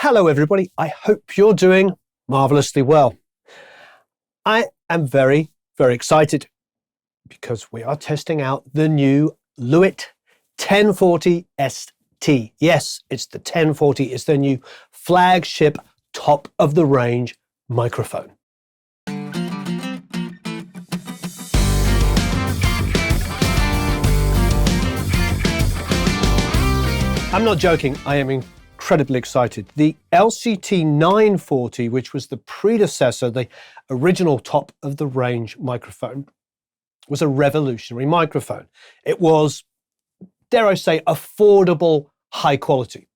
Hello everybody, I hope you're doing marvelously well. I am very, very excited because we are testing out the new Lewitt 1040 ST. Yes, it's the 1040, it's the new flagship top of the range microphone. I'm not joking, I am incredibly excited. The LCT 940, which was the predecessor, the original top of the range microphone, was a revolutionary microphone. It was, dare I say, affordable, high quality.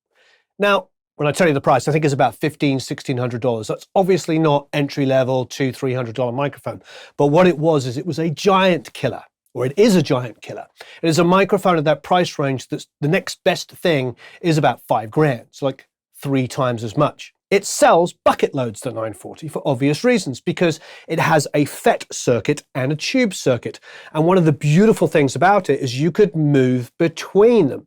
Now, when I tell you the price, I think it's about $1,500, $1,600. That's obviously not entry-level, $200, $300 microphone. But what it was is it was a giant killer. Or it is a giant killer. It is a microphone at that price range that's the next best thing is about $5,000, so like 3 times as much. It sells bucket loads, the 940, for obvious reasons, because it has a FET circuit and a tube circuit. And one of the beautiful things about it is you could move between them.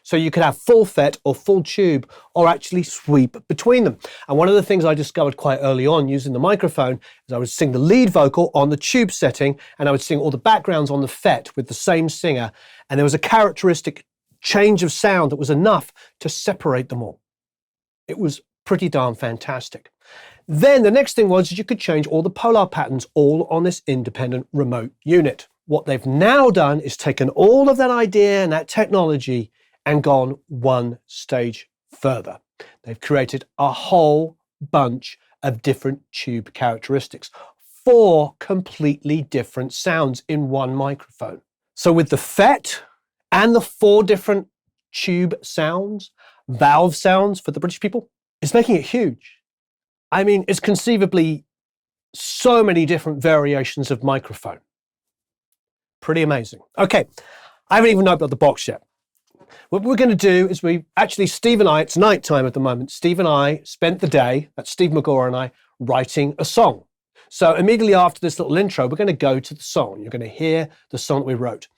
So you could have full FET or full tube or actually sweep between them. And one of the things I discovered quite early on using the microphone is I would sing the lead vocal on the tube setting and I would sing all the backgrounds on the FET with the same singer. And there was a characteristic change of sound that was enough to separate them all. It was pretty darn fantastic. Then the next thing was you could change all the polar patterns all on this independent remote unit. What they've now done is taken all of that idea and that technology and gone one stage further. They've created a whole bunch of different tube characteristics, 4 completely different sounds in one microphone. So with the FET and the 4 different tube sounds, valve sounds for the British people, it's making it huge. I mean, it's conceivably so many different variations of microphone. Pretty amazing. Okay, I haven't even opened up the box yet. What we're going to do is Steve and I, it's night time at the moment, Steve and I spent the day, that's Steve McGaw and I, writing a song. So immediately after this little intro, we're going to go to the song. You're going to hear the song that we wrote.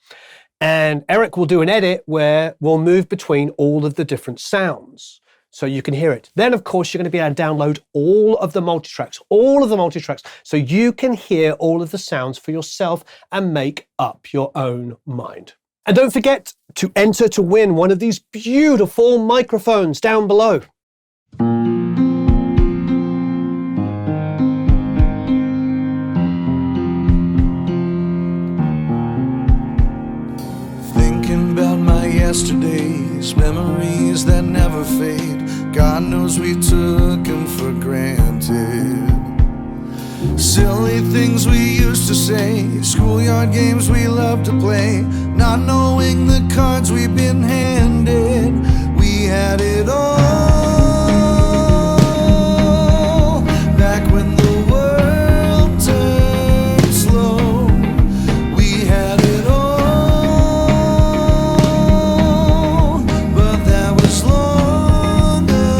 And Eric will do an edit where we'll move between all of the different sounds so you can hear it. Then, of course, you're going to be able to download all of the multitracks, so you can hear all of the sounds for yourself and make up your own mind. And don't forget to enter to win one of these beautiful microphones down below. Thinking about my yesterdays, memories that never fade. God knows we took them for granted. Silly things we used to say, schoolyard games we loved to play, not knowing the cards we've been handed. We had it all back when the world turned slow. We had it all, but that was long ago.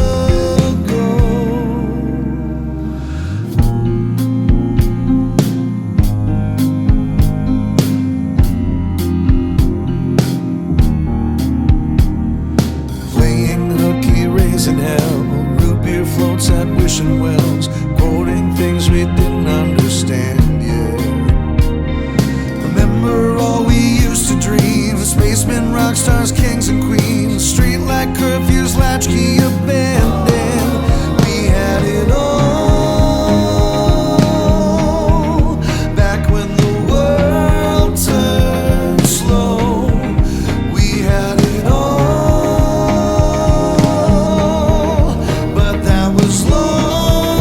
In hell, root beer floats at wishing wells, quoting things we didn't understand yet. Remember all we used to dream, spacemen, rock stars, kings and queens, street light curfews, latchkey abandoned. We had it all back when the world turned slow. We had it all. Long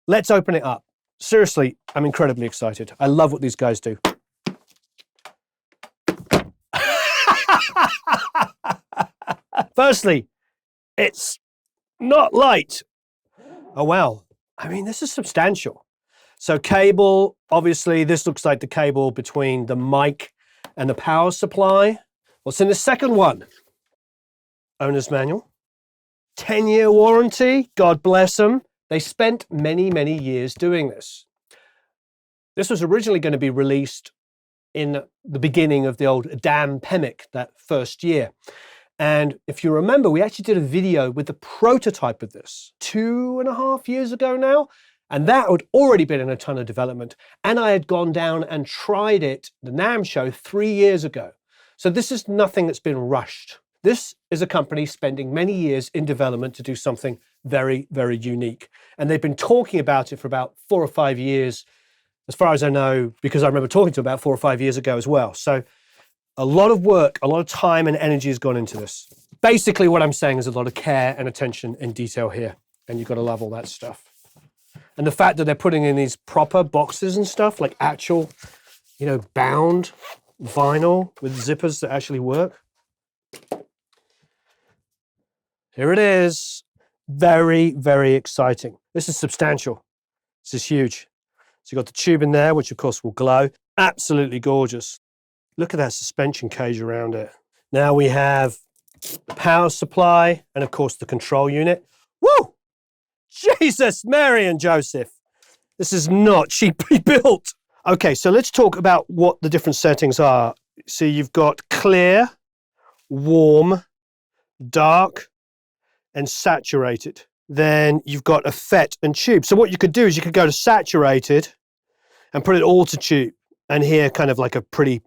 let's open it up. Seriously, I'm incredibly excited. I love what these guys do. Firstly, it's not light. Oh, wow. I mean, this is substantial. So cable, obviously, this looks like the cable between the mic and the power supply. What's in the second one? Owner's manual. 10-year warranty. God bless them. They spent many, many years doing this. This was originally going to be released in the beginning of the old pandemic, that first year. And if you remember, we actually did a video with the prototype of this 2.5 years ago now. And that had already been in a ton of development. And I had gone down and tried it, the NAMM show, 3 years ago. So this is nothing that's been rushed. This is a company spending many years in development to do something very, very unique. And they've been talking about it for about 4 or 5 years, as far as I know, because I remember talking to them about 4 or 5 years ago as well. So a lot of work, a lot of time and energy has gone into this. Basically what I'm saying is a lot of care and attention and detail here. And you've got to love all that stuff. And the fact that they're putting in these proper boxes and stuff, like actual, bound vinyl with zippers that actually work. Here it is. Very, very exciting. This is substantial. This is huge. So you've got the tube in there, which of course will glow. Absolutely gorgeous. Look at that suspension cage around it. Now we have the power supply and of course the control unit. Woo! Jesus, Mary and Joseph. This is not cheaply built. Okay, so let's talk about what the different settings are. So you've got clear, warm, dark, and saturated. Then you've got a FET and tube. So what you could do is you could go to saturated and put it all to tube and hear kind of like a pretty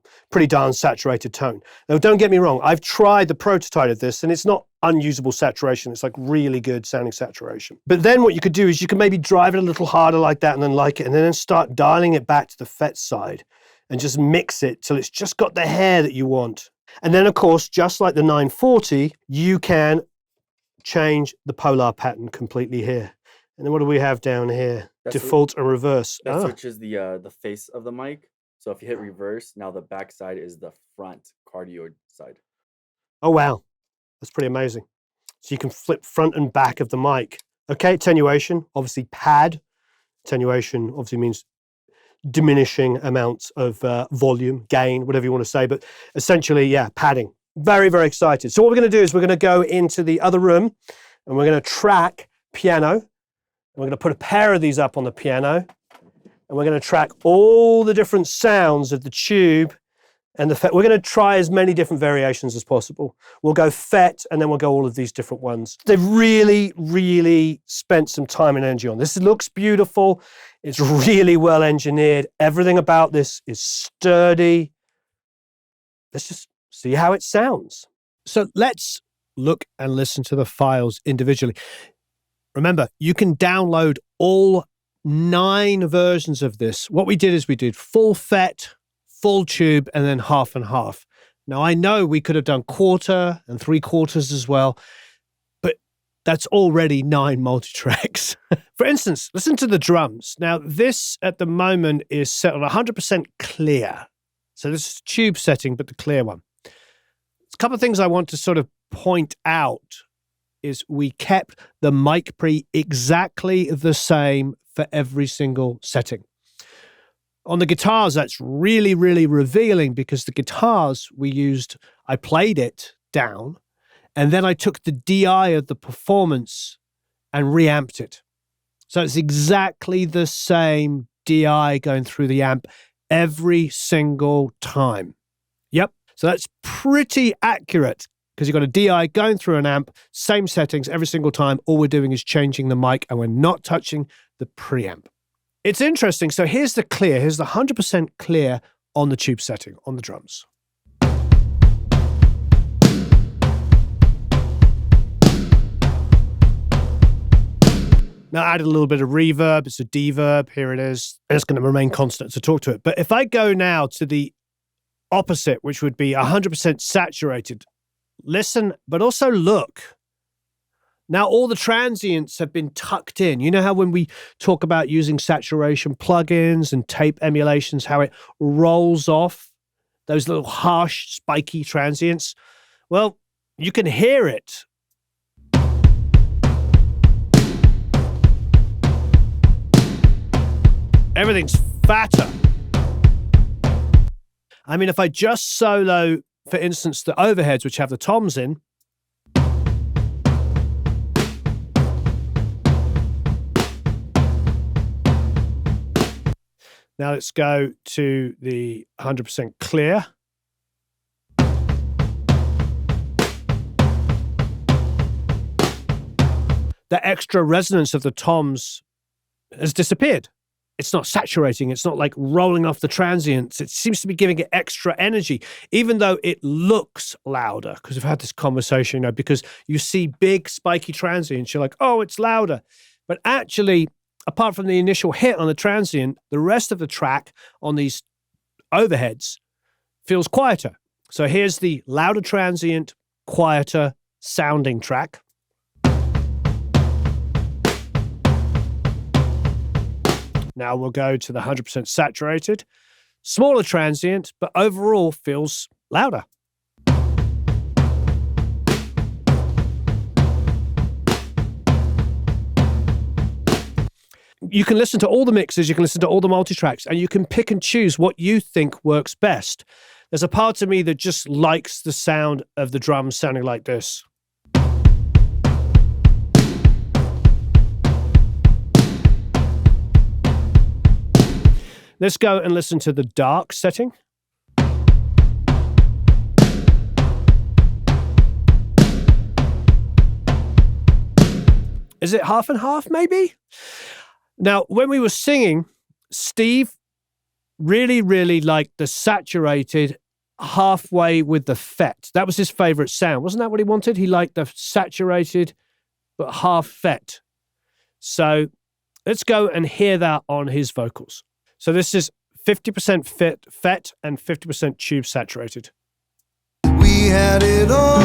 darn saturated tone. Now, don't get me wrong. I've tried the prototype of this and it's not unusable saturation. It's like really good sounding saturation. But then what you could do is you could maybe drive it a little harder like that and then like it, and then start dialing it back to the FET side and just mix it till it's just got the hair that you want. And then of course, just like the 940, you can change the polar pattern completely here. And then what do we have down here? Default and reverse. That switches the face of the mic. So if you hit reverse, now the back side is the front cardioid side. Oh, wow. That's pretty amazing. So you can flip front and back of the mic. Okay, attenuation, obviously pad. Attenuation obviously means diminishing amounts of volume, gain, whatever you want to say. But essentially, yeah, padding. Very, very excited. So what we're going to do is we're going to go into the other room and we're going to track piano. And we're going to put a pair of these up on the piano. And we're going to track all the different sounds of the tube and the FET. We're going to try as many different variations as possible. We'll go FET and then we'll go all of these different ones. They've really, really spent some time and energy on this. It looks beautiful. It's really well engineered. Everything about this is sturdy. Let's just see how it sounds. So let's look and listen to the files individually. Remember, you can download all 9 versions of this. What we did is we did full FET, full tube, and then half and half. Now, I know we could have done 1/4 and 3/4 as well, but that's already 9 multitracks. For instance, listen to the drums. Now, this at the moment is set on 100% clear. So this is tube setting, but the clear one. A couple of things I want to sort of point out is we kept the mic pre exactly the same for every single setting. On the guitars, that's really, really revealing because the guitars I played it down, and then I took the DI of the performance and reamped it. So it's exactly the same DI going through the amp every single time. Yep. So that's pretty accurate because you've got a DI going through an amp, same settings every single time. All we're doing is changing the mic and we're not touching the preamp. It's interesting. So here's the clear. Here's the 100% clear on the tube setting on the drums. Now I added a little bit of reverb. It's a deverb. Here it is. And it's going to remain constant, so talk to it. But if I go now to the opposite, which would be 100% saturated, listen, but also look. Now all the transients have been tucked in. You know how when we talk about using saturation plugins and tape emulations, how it rolls off those little harsh, spiky transients? Well, you can hear it. Everything's fatter. I mean, if I just solo, for instance, the overheads, which have the toms in, now let's go to the 100% clear. The extra resonance of the toms has disappeared. It's not saturating. It's not like rolling off the transients. It seems to be giving it extra energy, even though it looks louder, because we've had this conversation, because you see big spiky transients. You're like, oh, it's louder. But actually, apart from the initial hit on the transient, the rest of the track on these overheads feels quieter. So here's the louder transient, quieter sounding track. Now we'll go to the 100% saturated, smaller transient, but overall feels louder. You can listen to all the mixes, you can listen to all the multi-tracks, and you can pick and choose what you think works best. There's a part of me that just likes the sound of the drums sounding like this. Let's go and listen to the dark setting. Is it half and half, maybe? Now, when we were singing, Steve really, really liked the saturated halfway with the fet. That was his favorite sound. Wasn't that what he wanted? He liked the saturated, but half fet. So let's go and hear that on his vocals. So this is 50% fet and 50% tube saturated. We had it all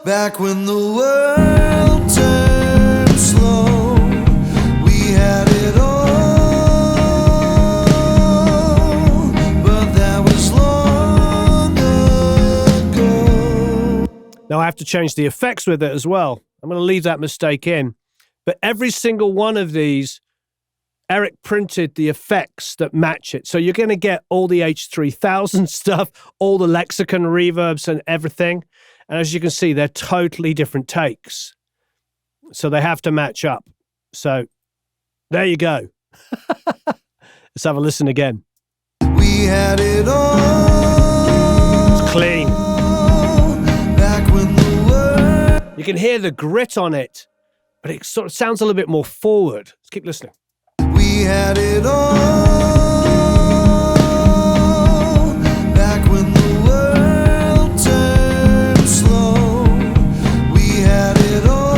back when the world turned slow. We had it all, but that was long ago. Now I have to change the effects with it as well. I'm going to leave that mistake in. But every single one of these, Eric printed the effects that match it. So you're going to get all the H3000 stuff, all the lexicon reverbs and everything. And as you can see, they're totally different takes. So they have to match up. So there you go. Let's have a listen again. We had it all. It's clean. Back when the world. You can hear the grit on it, but it sort of sounds a little bit more forward. Let's keep listening. We had it all back when the world turned slow. We had it all,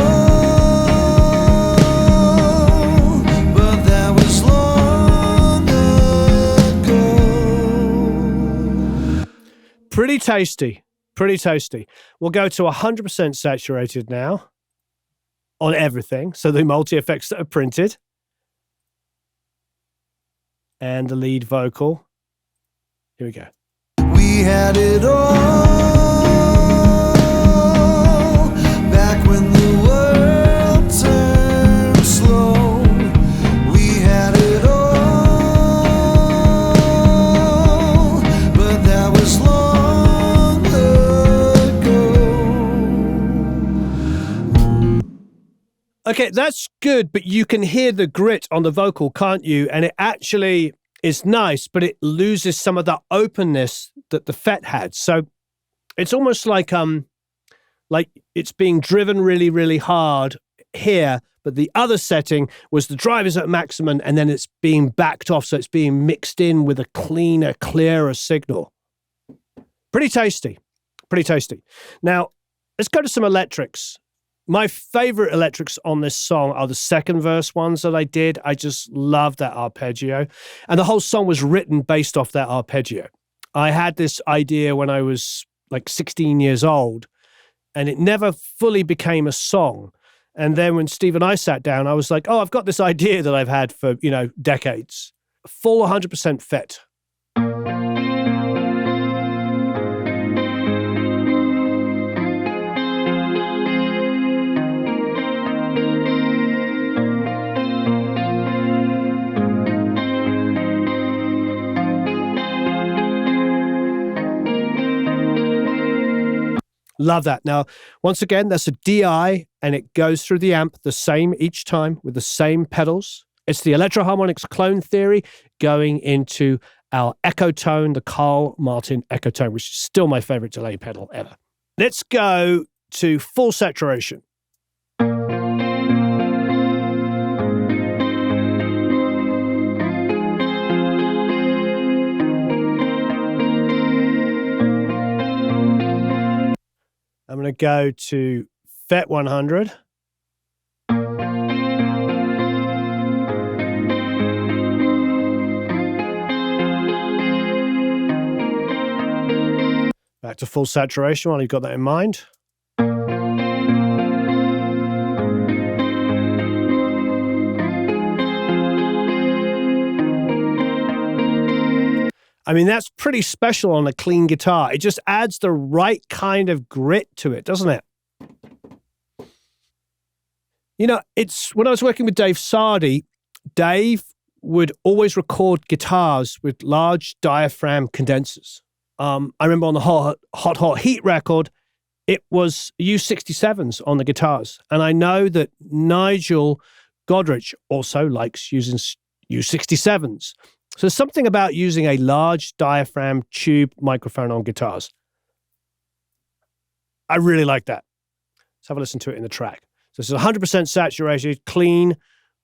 but that was long ago. Pretty tasty. Pretty tasty. We'll go to 100% saturated now on everything. So the multi-effects that are printed. And the lead vocal. Here we go. We had it all back when the world turned slow. We had it all, but that was long ago. Okay, that's good, but you can hear the grit on the vocal, can't you? And it actually is nice, but it loses some of that openness that the fet had. So it's almost like it's being driven really, really hard here, but the other setting was the drive is at maximum and then it's being backed off, so it's being mixed in with a cleaner, clearer signal. Pretty tasty. Pretty tasty. Now, let's go to some electrics. My favorite electrics on this song are the second verse ones that I did. I just love that arpeggio. And the whole song was written based off that arpeggio. I had this idea when I was like 16 years old, and it never fully became a song. And then when Steve and I sat down, I was like, oh, I've got this idea that I've had for, decades. Full 100% FET. Love that. Now, once again, that's a DI, and it goes through the amp the same each time with the same pedals. It's the Electro-Harmonix clone theory going into our Echo Tone, the Carl Martin Echo Tone, which is still my favorite delay pedal ever. Let's go to full saturation. I'm going to go to FET 100. Back to full saturation while you've got that in mind. I mean, that's pretty special on a clean guitar. It just adds the right kind of grit to it, doesn't it? It's when I was working with Dave Sardi, Dave would always record guitars with large diaphragm condensers. I remember on the Hot Heat record, it was U67s on the guitars. And I know that Nigel Godrich also likes using U67s. So there's something about using a large diaphragm tube microphone on guitars. I really like that. Let's have a listen to it in the track. So this is 100% saturated, clean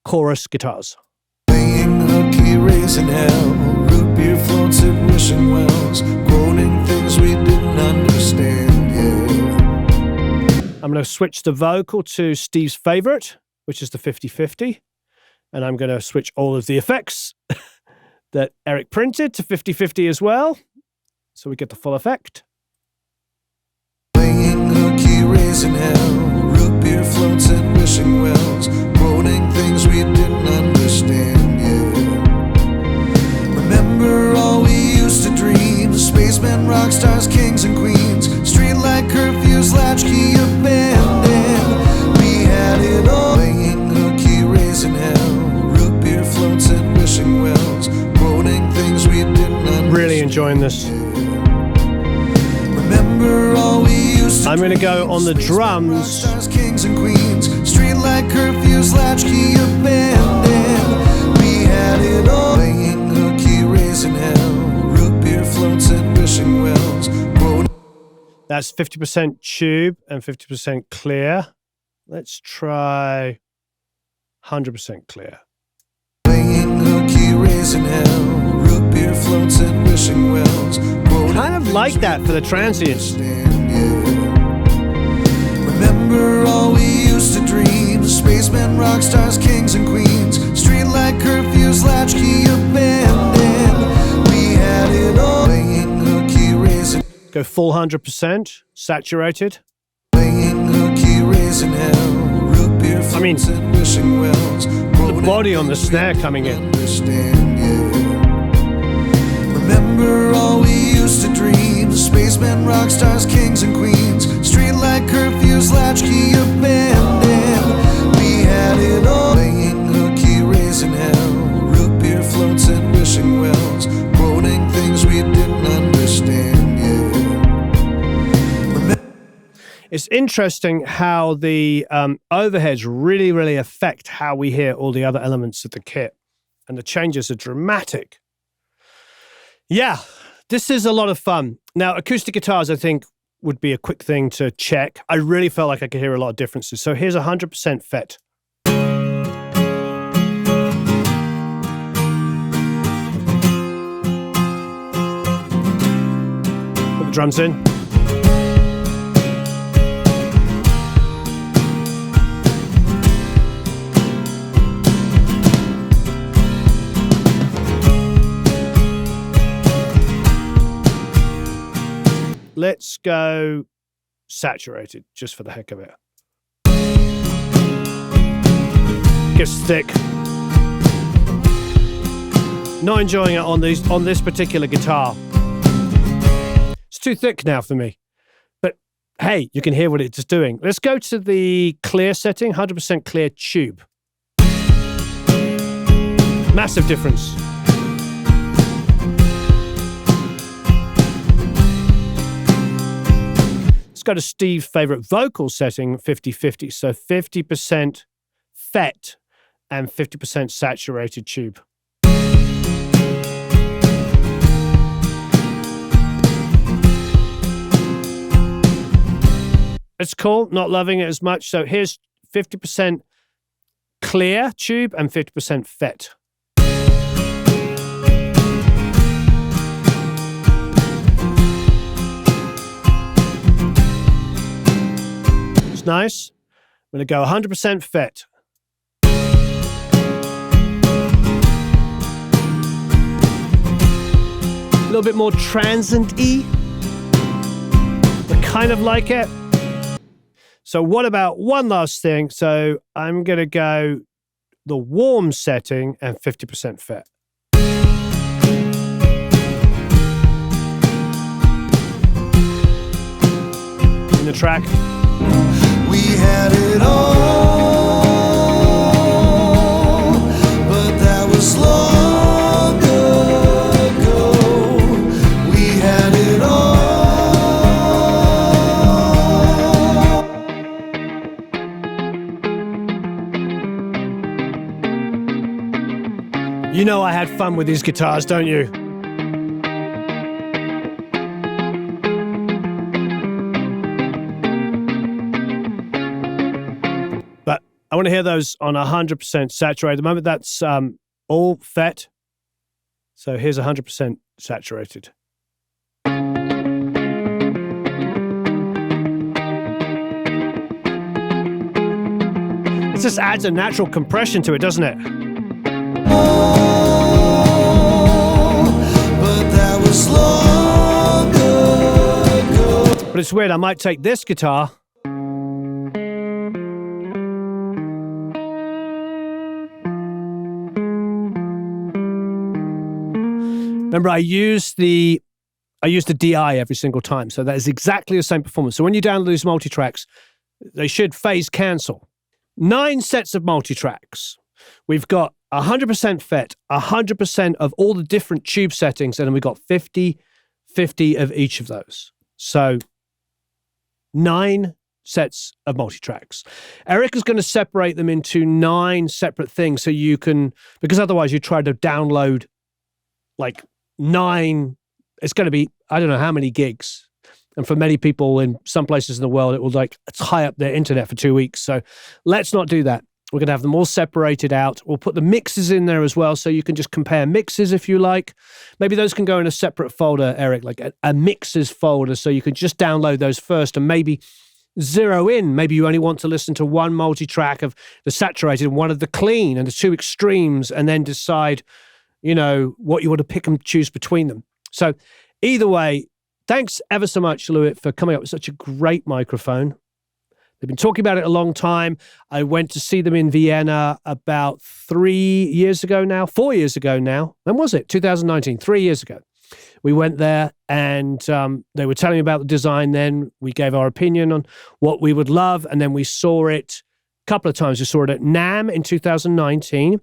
chorus guitars. Playing hooky, raising hell, root beer floats at wishing wells, quoting things we didn't understand yet. I'm going to switch the vocal to Steve's favorite, which is the 50-50. And I'm going to switch all of the effects that Eric printed to 50-50 as well, so we get the full effect. Playing hooky, raising hell, root beer floats at wishing wells, quoting things we didn't understand yet. Remember all we used to dream, spacemen, rock stars, kings and queens, streetlight curfews, latchkey abandoned. We had it all. Playing hooky, raising hell, root beer floats at wishing wells, quoting things we didn't understand. Really enjoying this. Remember all we used to I'm going to go on the drums. stars, kings and queens, streetlight curfews, latchkey abandoned. We had it all. Playing hooky, raising hell, root beer floats at wishing wells. That's 50% tube and 50% clear. Let's try 100% clear. Playing hooky, raising hell, root beer floats at wishing wells. Kind of like that for the transients. Remember all we used to dream, spacemen, rock stars, kings and queens, streetlight curfews, latchkey abandoned. We had it all. Playing hooky, raising. Go full 100% saturated. Playing hooky, raising hell, root beer floats at wishing wells. The body on the snare coming in. Remember all we used to dream, spacemen, rock stars, kings and queens, streetlight curfews, latchkey abandoned. We had it all. Playing hooky, raising hell, root beer floats at wishing wells, quoting things we didn't understand yet. It's interesting how the overheads really, really affect how we hear all the other elements of the kit. And the changes are dramatic. Yeah, this is a lot of fun. Now, acoustic guitars, I think, would be a quick thing to check. I really felt like I could hear a lot of differences. So here's 100% FET. Put the drums in. Let's go saturated, just for the heck of it. Gets thick. Not enjoying it on this particular guitar. It's too thick now for me. But hey, you can hear what it's doing. Let's go to the clear setting, 100% clear tube. Massive difference. Let's go to Steve's favorite vocal setting, 50-50. So 50% FET and 50% saturated tube. It's cool, not loving it as much. So here's 50% clear tube and 50% FET. It's nice. I'm going to go 100% FET. A little bit more transient-y, but kind of like it. So what about one last thing? So I'm going to go the warm setting and 50% FET. In the track. We had it all, but that was long ago. We had it all. You know I had fun with these guitars, don't you? But I want to hear those on 100% saturated. At the moment, that's all FET. So here's 100% saturated. It just adds a natural compression to it, doesn't it? But that was long ago. But it's weird, I might take this guitar remember I use the DI every single time, so that is exactly the same performance. So when you download these multitracks, they should phase cancel. 9 sets of multitracks. We've got 100% FET, 100% of all the different tube settings, and then we've got 50 of each of those. So 9 sets of multitracks. Eric is going to separate them into 9 separate things so you can, because otherwise you try to download like 9, it's going to be, I don't know how many gigs. And for many people in some places in the world, it will like tie up their internet for 2 weeks. So let's not do that. We're going to have them all separated out. We'll put the mixes in there as well, so you can just compare mixes if you like. Maybe those can go in a separate folder, Eric, like a mixes folder, so you can just download those first and maybe zero in. Maybe you only want to listen to one multi-track of the saturated and one of the clean and the 2 extremes, and then decide, you know, what you want to pick and choose between them. So either way, thanks ever so much, Lewitt, for coming up with such a great microphone. They've been talking about it a long time. I went to see them in Vienna about 4 years ago now. When was it? 2019, 3 years ago. We went there and they were telling me about the design then. We gave our opinion on what we would love, and then we saw it a couple of times. We saw it at NAMM in 2019,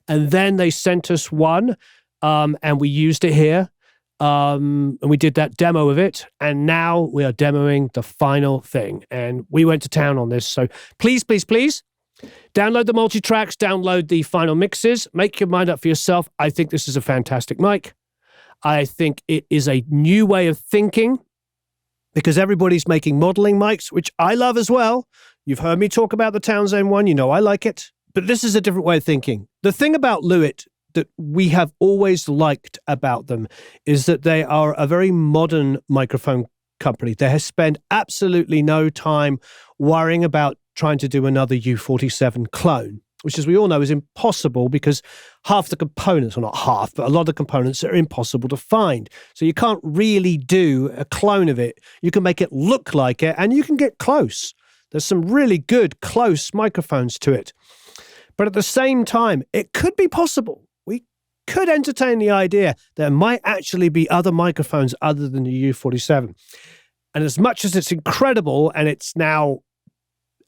and then they sent us one and we used it here. And we did that demo of it, and now we are demoing the final thing, and we went to town on this. So please, please, please download the multi-tracks, download the final mixes, make your mind up for yourself. I think this is a fantastic mic. I think it is a new way of thinking, because everybody's making modeling mics, which I love as well. You've heard me talk about the Townsend one. You know I like it. But this is a different way of thinking. The thing about Lewitt that we have always liked about them is that they are a very modern microphone company. They have spent absolutely no time worrying about trying to do another U47 clone. which as we all know is impossible because half the components, or not half, but a lot of the components are impossible to find. So you can't really do a clone of it. You can make it look like it, and you can get close. There's some really good close microphones to it. But at the same time, it could be possible. We could entertain the idea there might actually be other microphones other than the U47. And as much as it's incredible, and it's now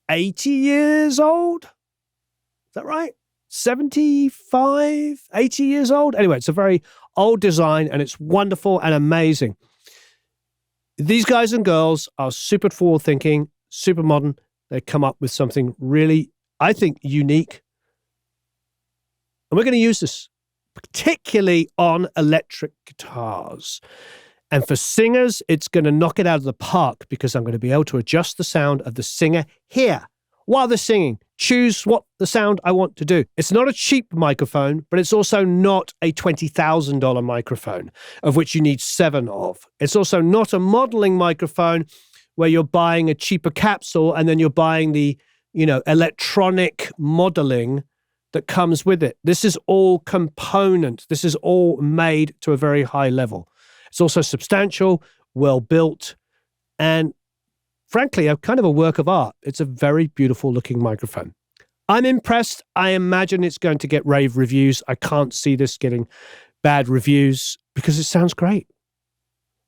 80 years old, is that right? 75, 80 years old? Anyway, it's a very old design, and it's wonderful and amazing. These guys and girls are super forward-thinking, super modern. They come up with something really, I think, unique. And we're going to use this, particularly on electric guitars. And for singers, it's going to knock it out of the park because I'm going to be able to adjust the sound of the singer here while they're singing. Choose what the sound I want to do. It's not a cheap microphone, but it's also not a $20,000 microphone, of which you need 7 of. It's also not a modeling microphone where you're buying a cheaper capsule and then you're buying the, electronic modeling that comes with it. This is all component. This is all made to a very high level. It's also substantial, well built, and frankly, a kind of a work of art. It's a very beautiful looking microphone. I'm impressed. I imagine it's going to get rave reviews. I can't see this getting bad reviews because it sounds great.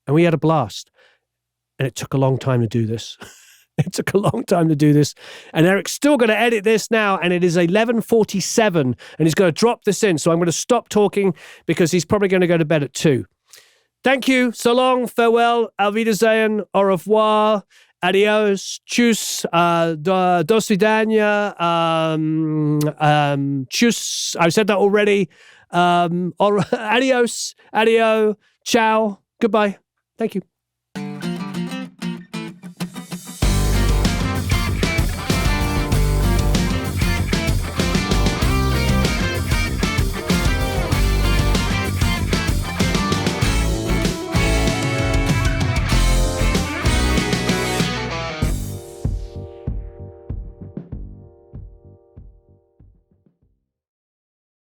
And we had a blast. And it took a long time to do this. It took a long time to do this. And Eric's still going to edit this now, and it is 11:47, and he's going to drop this in. So I'm going to stop talking because he's probably going to go to bed at 2. Thank you. So long. Farewell. Auf Wiedersehen. Au revoir. Adios. Tschüss. Do svidania. Tschüss. I've said that already. Adios. Adio. Ciao. Goodbye. Thank you.